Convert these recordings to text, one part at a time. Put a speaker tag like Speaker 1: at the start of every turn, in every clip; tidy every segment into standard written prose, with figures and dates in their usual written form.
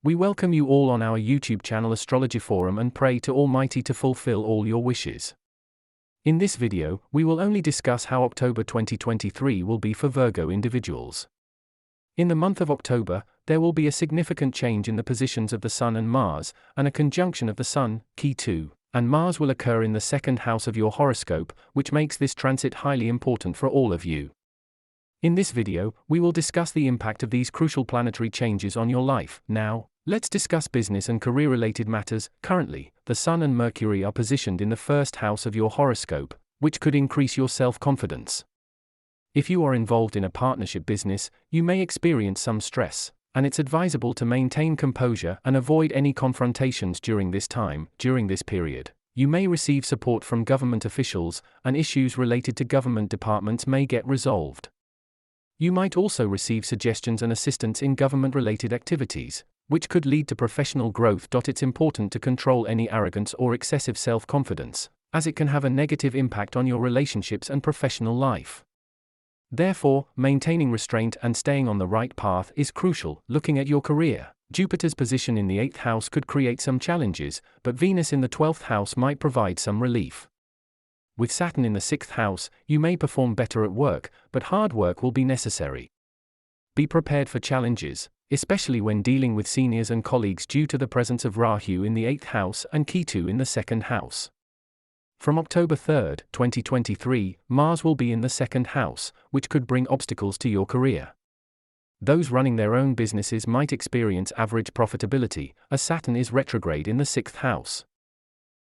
Speaker 1: We welcome you all on our YouTube channel Astrology Forum and pray to Almighty to fulfill all your wishes. In this video, we will only discuss how October 2023 will be for Virgo individuals. In the month of October, there will be a significant change in the positions of the Sun and Mars, and a conjunction of the Sun, key 2, and Mars will occur in the second house of your horoscope, which makes this transit highly important for all of you. In this video, we will discuss the impact of these crucial planetary changes on your life. Now, let's discuss business and career-related matters. Currently, the Sun and Mercury are positioned in the first house of your horoscope, which could increase your self-confidence. If you are involved in a partnership business, you may experience some stress, and it's advisable to maintain composure and avoid any confrontations during this time. During this period, you may receive support from government officials, and issues related to government departments may get resolved. You might also receive suggestions and assistance in government-related activities, which could lead to professional growth. It's important to control any arrogance or excessive self-confidence, as it can have a negative impact on your relationships and professional life. Therefore, maintaining restraint and staying on the right path is crucial. Looking at your career, Jupiter's position in the 8th house could create some challenges, but Venus in the 12th house might provide some relief. With Saturn in the 6th house, you may perform better at work, but hard work will be necessary. Be prepared for challenges, especially when dealing with seniors and colleagues due to the presence of Rahu in the 8th house and Ketu in the 2nd house. From October 3, 2023, Mars will be in the 2nd house, which could bring obstacles to your career. Those running their own businesses might experience average profitability, as Saturn is retrograde in the 6th house.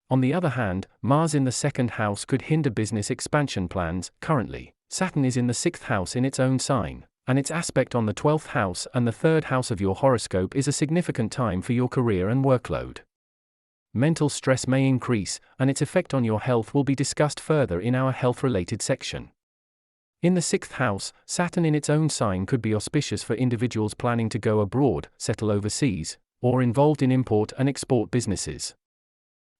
Speaker 1: On the other hand, Mars in the 2nd house could hinder business expansion plans. Currently, Saturn is in the 6th house in its own sign, and its aspect on the 12th house and the 3rd house of your horoscope is a significant time for your career and workload. Mental stress may increase, and its effect on your health will be discussed further in our health-related section. In the 6th house, Saturn in its own sign could be auspicious for individuals planning to go abroad, settle overseas, or involved in import and export businesses.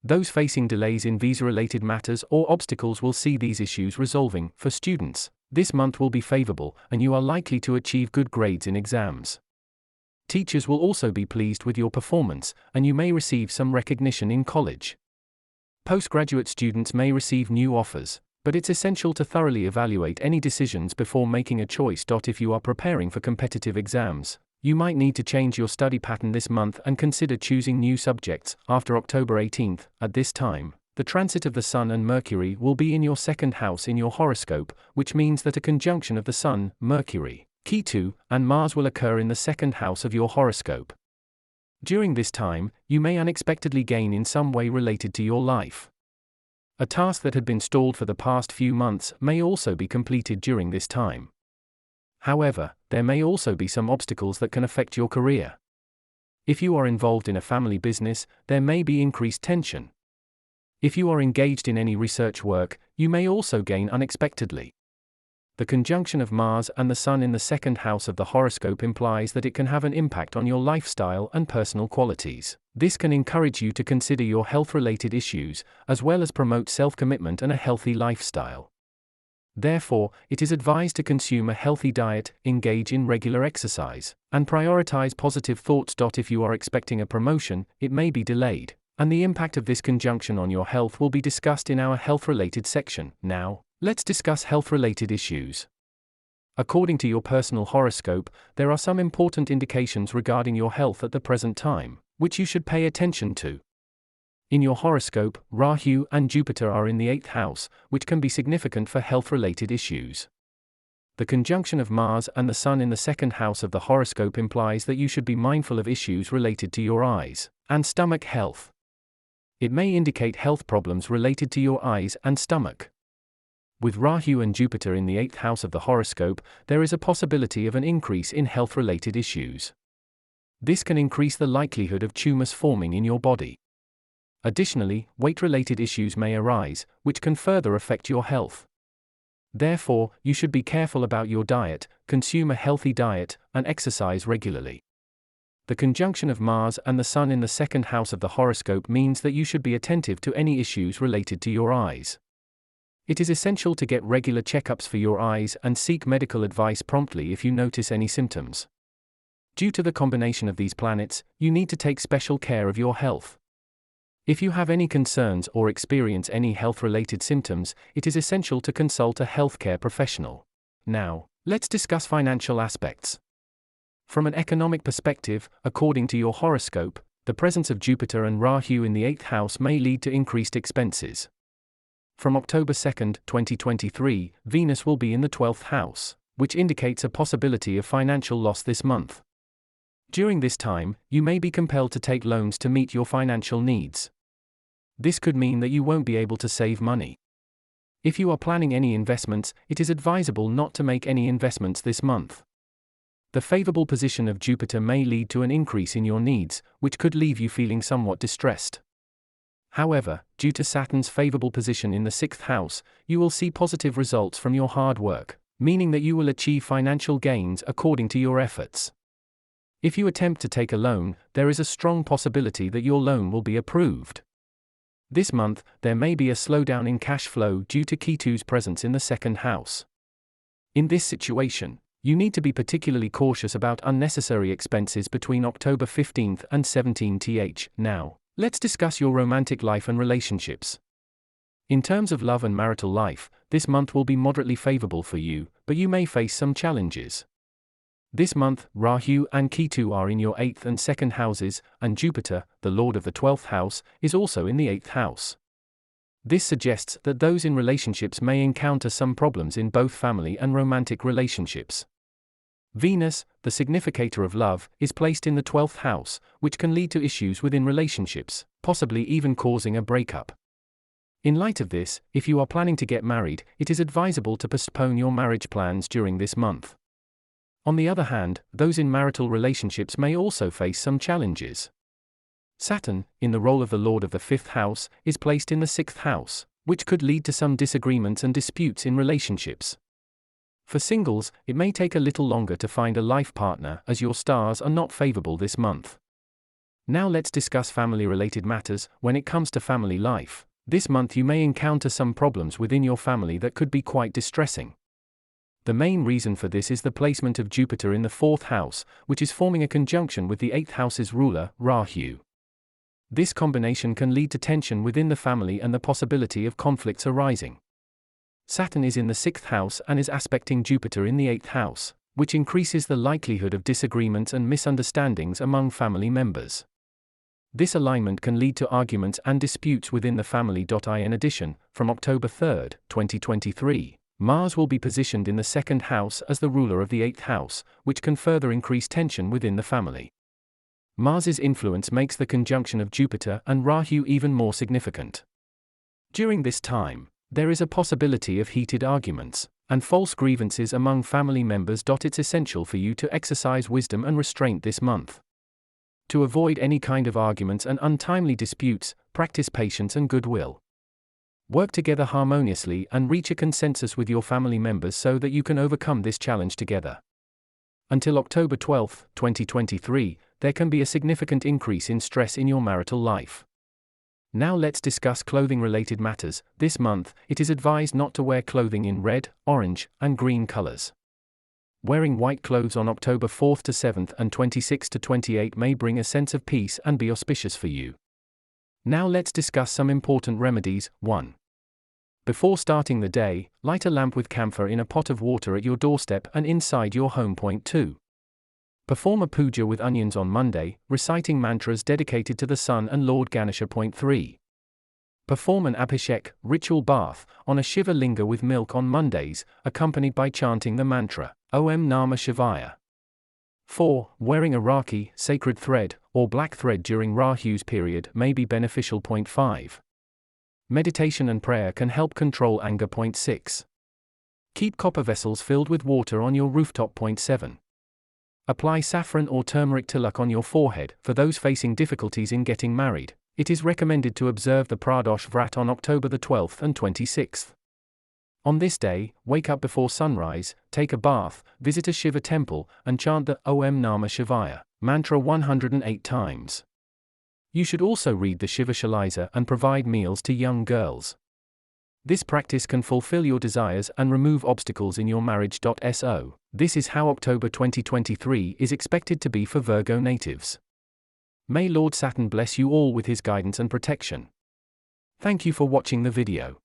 Speaker 1: Those facing delays in visa-related matters or obstacles will see these issues resolving. For students, this month will be favorable, and you are likely to achieve good grades in exams. Teachers will also be pleased with your performance, and you may receive some recognition in college. Postgraduate students may receive new offers, but it's essential to thoroughly evaluate any decisions before making a choice. If you are preparing for competitive exams, you might need to change your study pattern this month and consider choosing new subjects. After October 18, at this time, the transit of the Sun and Mercury will be in your 2nd house in your horoscope, which means that a conjunction of the Sun, Mercury, Ketu, and Mars will occur in the 2nd house of your horoscope. During this time, you may unexpectedly gain in some way related to your life. A task that had been stalled for the past few months may also be completed during this time. However, there may also be some obstacles that can affect your career. If you are involved in a family business, there may be increased tension. If you are engaged in any research work, you may also gain unexpectedly. The conjunction of Mars and the Sun in the 2nd house of the horoscope implies that it can have an impact on your lifestyle and personal qualities. This can encourage you to consider your health-related issues, as well as promote self-commitment and a healthy lifestyle. Therefore, it is advised to consume a healthy diet, engage in regular exercise, and prioritize positive thoughts. If you are expecting a promotion, it may be delayed, and the impact of this conjunction on your health will be discussed in our health-related section. Now, let's discuss health-related issues. According to your personal horoscope, there are some important indications regarding your health at the present time, which you should pay attention to. In your horoscope, Rahu and Jupiter are in the 8th house, which can be significant for health-related issues. The conjunction of Mars and the Sun in the 2nd house of the horoscope implies that you should be mindful of issues related to your eyes and stomach health. It may indicate health problems related to your eyes and stomach. With Rahu and Jupiter in the 8th house of the horoscope, there is a possibility of an increase in health-related issues. This can increase the likelihood of tumors forming in your body. Additionally, weight-related issues may arise, which can further affect your health. Therefore, you should be careful about your diet, consume a healthy diet, and exercise regularly. The conjunction of Mars and the Sun in the 2nd house of the horoscope means that you should be attentive to any issues related to your eyes. It is essential to get regular checkups for your eyes and seek medical advice promptly if you notice any symptoms. Due to the combination of these planets, you need to take special care of your health. If you have any concerns or experience any health-related symptoms, it is essential to consult a healthcare professional. Now, let's discuss financial aspects. From an economic perspective, according to your horoscope, the presence of Jupiter and Rahu in the 8th house may lead to increased expenses. From October 2, 2023, Venus will be in the 12th house, which indicates a possibility of financial loss this month. During this time, you may be compelled to take loans to meet your financial needs. This could mean that you won't be able to save money. If you are planning any investments, it is advisable not to make any investments this month. The favorable position of Jupiter may lead to an increase in your needs, which could leave you feeling somewhat distressed. However, due to Saturn's favorable position in the 6th house, you will see positive results from your hard work, meaning that you will achieve financial gains according to your efforts. If you attempt to take a loan, there is a strong possibility that your loan will be approved. This month, there may be a slowdown in cash flow due to Ketu's presence in the 2nd house. In this situation, you need to be particularly cautious about unnecessary expenses between October 15th and 17th. Now, let's discuss your romantic life and relationships. In terms of love and marital life, this month will be moderately favorable for you, but you may face some challenges. This month, Rahu and Ketu are in your 8th and 2nd houses, and Jupiter, the lord of the 12th house, is also in the 8th house. This suggests that those in relationships may encounter some problems in both family and romantic relationships. Venus, the significator of love, is placed in the 12th house, which can lead to issues within relationships, possibly even causing a breakup. In light of this, if you are planning to get married, it is advisable to postpone your marriage plans during this month. On the other hand, those in marital relationships may also face some challenges. Saturn, in the role of the lord of the 5th house, is placed in the 6th house, which could lead to some disagreements and disputes in relationships. For singles, it may take a little longer to find a life partner as your stars are not favorable this month. Now let's discuss family-related matters. When it comes to family life, this month you may encounter some problems within your family that could be quite distressing. The main reason for this is the placement of Jupiter in the 4th house, which is forming a conjunction with the 8th house's ruler, Rahu. This combination can lead to tension within the family and the possibility of conflicts arising. Saturn is in the 6th house and is aspecting Jupiter in the 8th house, which increases the likelihood of disagreements and misunderstandings among family members. This alignment can lead to arguments and disputes within the family. In addition, from October 3, 2023, Mars will be positioned in the 2nd house as the ruler of the 8th house, which can further increase tension within the family. Mars's influence makes the conjunction of Jupiter and Rahu even more significant. During this time, there is a possibility of heated arguments and false grievances among family members. It's essential for you to exercise wisdom and restraint this month. To avoid any kind of arguments and untimely disputes, practice patience and goodwill. Work together harmoniously and reach a consensus with your family members so that you can overcome this challenge together. Until October 12, 2023, there can be a significant increase in stress in your marital life. Now let's discuss clothing-related matters. This month, it is advised not to wear clothing in red, orange, and green colors. Wearing white clothes on October 4 to 7 and 26 to 28 may bring a sense of peace and be auspicious for you. Now let's discuss some important remedies. 1. Before starting the day, light a lamp with camphor in a pot of water at your doorstep and inside your home. 2. Perform a puja with onions on Monday, reciting mantras dedicated to the sun and Lord Ganesha. 3. Perform an abhishek, ritual bath, on a Shiva linga with milk on Mondays, accompanied by chanting the mantra, Om Namah Shivaya. 4. Wearing a rakhi, sacred thread, or black thread during Rahu's period may be beneficial. 5. Meditation and prayer can help control anger. 6. Keep copper vessels filled with water on your rooftop. 7. Apply saffron or turmeric tilak on your forehead. For those facing difficulties in getting married, it is recommended to observe the Pradosh Vrat on October the 12th and 26th. On this day, wake up before sunrise, take a bath, visit a Shiva temple, and chant the Om Namah Shivaya mantra 108 times. You should also read the Shiva Shalisa and provide meals to young girls. This practice can fulfill your desires and remove obstacles in your marriage. So, this is how October 2023 is expected to be for Virgo natives. May Lord Saturn bless you all with his guidance and protection. Thank you for watching the video.